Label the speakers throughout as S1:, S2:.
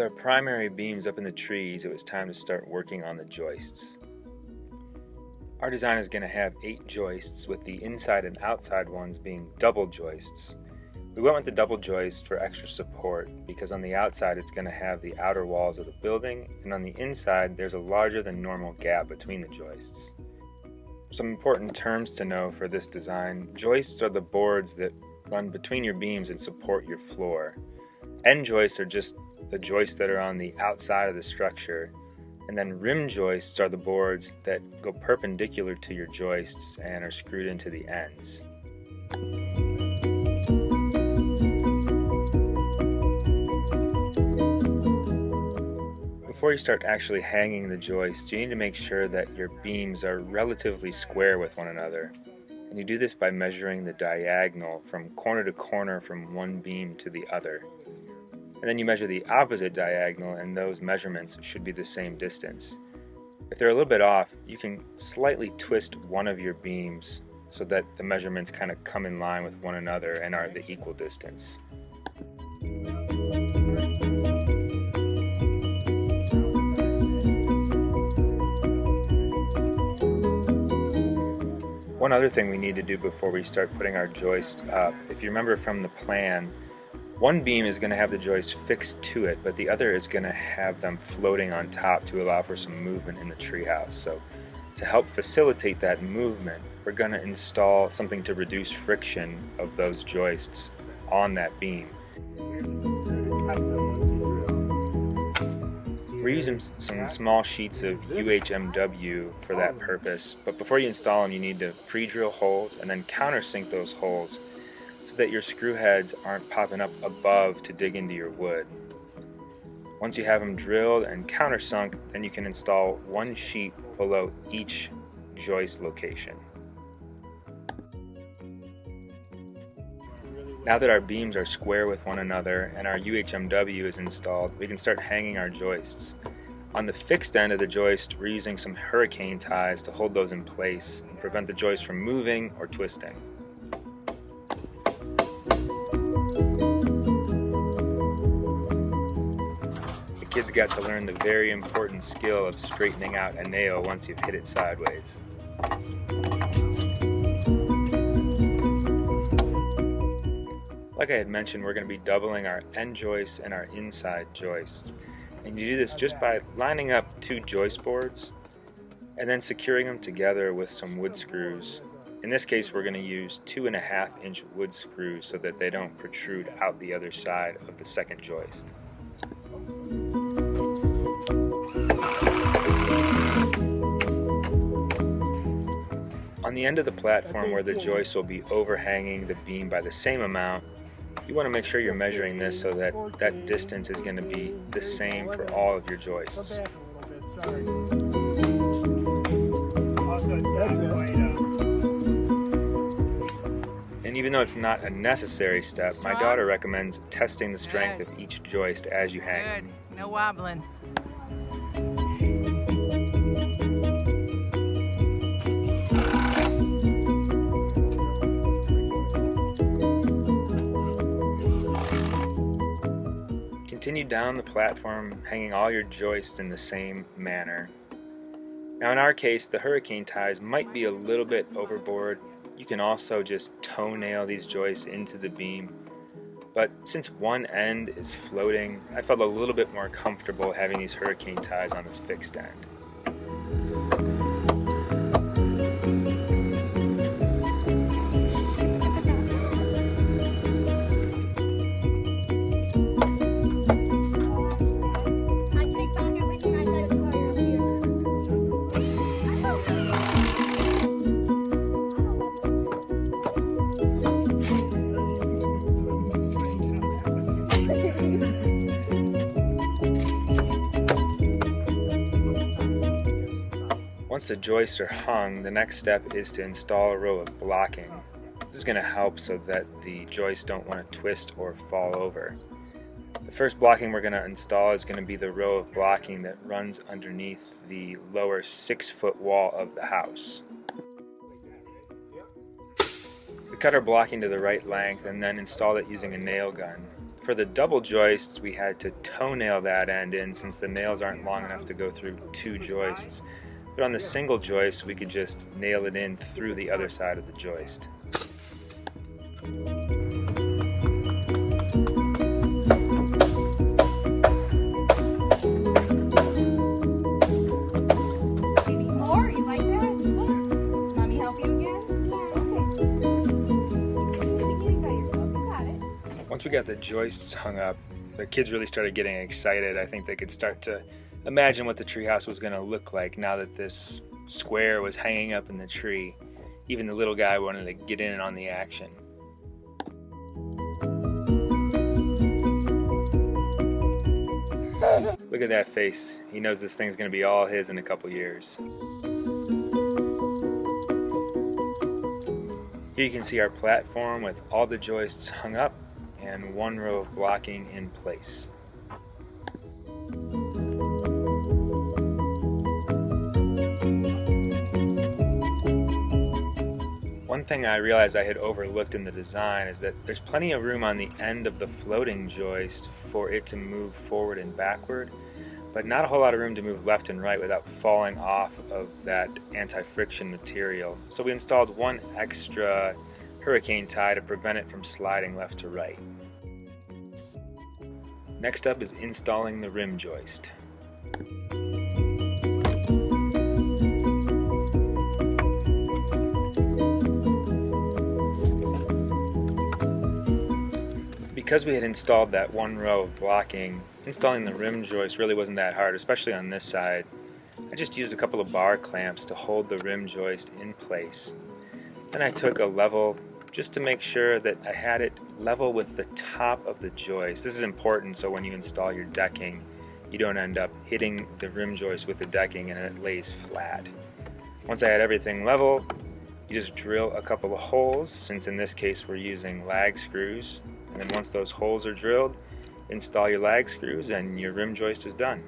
S1: our primary beams up in the trees, it was time to start working on the joists. Our design is going to have 8 joists, with the inside and outside ones being double joists. We went with the double joist for extra support because on the outside it's going to have the outer walls of the building, and on the inside there's a larger than normal gap between the joists. Some important terms to know for this design: joists are the boards that run between your beams and support your floor. End joists are just the joists that are on the outside of the structure. And then rim joists are the boards that go perpendicular to your joists and are screwed into the ends. Before you start actually hanging the joists, you need to make sure that your beams are relatively square with one another. And you do this by measuring the diagonal from corner to corner from one beam to the other. And then you measure the opposite diagonal, and those measurements should be the same distance. If they're a little bit off, you can slightly twist one of your beams so that the measurements kind of come in line with one another and are the equal distance. One other thing we need to do before we start putting our joist up, if you remember from the plan, one beam is going to have the joist fixed to it, but the other is going to have them floating on top to allow for some movement in the treehouse. So to help facilitate that movement, we're going to install something to reduce friction of those joists on that beam. We're using some small sheets of UHMW for that purpose, but before you install them you need to pre-drill holes and then countersink those holes so that your screw heads aren't popping up above to dig into your wood. Once you have them drilled and countersunk, then you can install one sheet below each joist location. Now that our beams are square with one another and our UHMW is installed, we can start hanging our joists. On the fixed end of the joist, we're using some hurricane ties to hold those in place and prevent the joist from moving or twisting. Kids got to learn the very important skill of straightening out a nail once you've hit it sideways. Like I had mentioned, we're going to be doubling our end joists and our inside joists. And you do this just by lining up 2 joist boards and then securing them together with some wood screws. In this case, we're going to use 2.5-inch wood screws so that they don't protrude out the other side of the second joist. On the end of the platform where the joist will be overhanging the beam by the same amount, you want to make sure you're measuring this so that that distance is going to be the same for all of your joists. And even though it's not a necessary step, my daughter recommends testing the strength of each joist as you hang.
S2: Good, no wobbling.
S1: Continue down the platform, hanging all your joists in the same manner. Now in our case, the hurricane ties might be a little bit overboard. You can also just toenail these joists into the beam. But since one end is floating, I felt a little bit more comfortable having these hurricane ties on the fixed end. Once the joists are hung, the next step is to install a row of blocking. This is going to help so that the joists don't want to twist or fall over. The first blocking we're going to install is going to be the row of blocking that runs underneath the lower 6-foot wall of the house. We cut our blocking to the right length and then installed it using a nail gun. For the double joists, we had to toenail that end in since the nails aren't long enough to go through two joists. But on the single joist, we could just nail it in through the other side of the joist. Once we got the joists hung up, the kids really started getting excited. I think they could start to imagine what the treehouse was going to look like now that this square was hanging up in the tree. Even the little guy wanted to get in on the action. Look at that face. He knows this thing's going to be all his in a couple years. Here you can see our platform with all the joists hung up and one row of blocking in place. One thing I realized I had overlooked in the design is that there's plenty of room on the end of the floating joist for it to move forward and backward, but not a whole lot of room to move left and right without falling off of that anti-friction material. So we installed one extra hurricane tie to prevent it from sliding left to right. Next up is installing the rim joist. Because we had installed that one row of blocking, installing the rim joist really wasn't that hard, especially on this side. I just used a couple of bar clamps to hold the rim joist in place. Then I took a level just to make sure that I had it level with the top of the joist. This is important so when you install your decking, you don't end up hitting the rim joist with the decking and it lays flat. Once I had everything level, you just drill a couple of holes, since in this case we're using lag screws. And then once those holes are drilled, install your lag screws and your rim joist is done.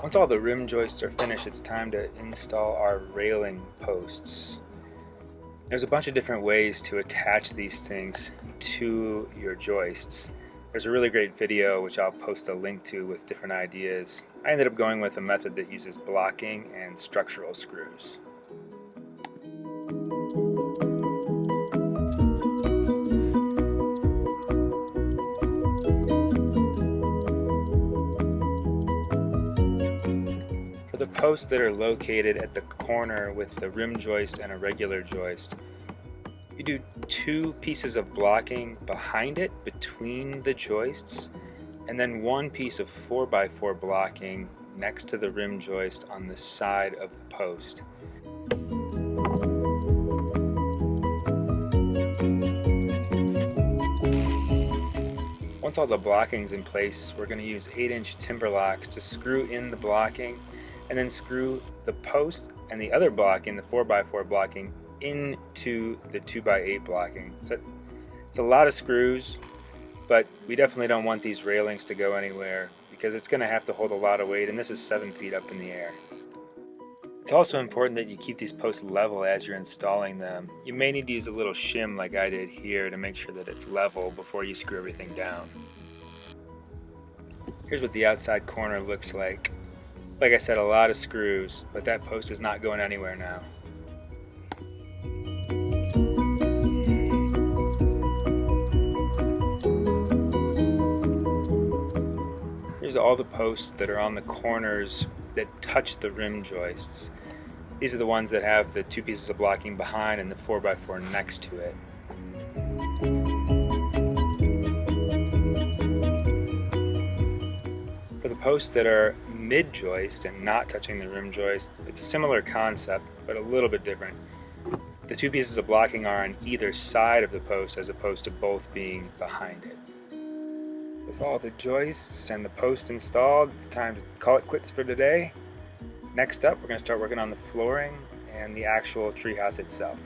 S1: Once all the rim joists are finished, it's time to install our railing posts. There's a bunch of different ways to attach these things to your joists. There's a really great video which I'll post a link to with different ideas. I ended up going with a method that uses blocking and structural screws. For the posts that are located at the corner with the rim joist and a regular joist, you do two pieces of blocking behind it between the joists, and then one piece of 4x4 blocking next to the rim joist on the side of the post. Once all the blocking's in place, we're going to use 8-inch timber locks to screw in the blocking and then screw the post and the other blocking, the 4x4 blocking, into the 2x8 blocking. So it's a lot of screws, but we definitely don't want these railings to go anywhere because it's going to have to hold a lot of weight, and this is 7 feet up in the air. It's also important that you keep these posts level as you're installing them. You may need to use a little shim like I did here to make sure that it's level before you screw everything down. Here's what the outside corner looks like. Like I said, a lot of screws, but that post is not going anywhere now. Here's all the posts that are on the corners that touch the rim joists. These are the ones that have the two pieces of blocking behind and the 4x4 next to it. For the posts that are mid-joist and not touching the rim joist, it's a similar concept, but a little bit different. The two pieces of blocking are on either side of the post as opposed to both being behind it. With all the joists and the post installed, it's time to call it quits for today. Next up, we're going to start working on the flooring and the actual treehouse itself.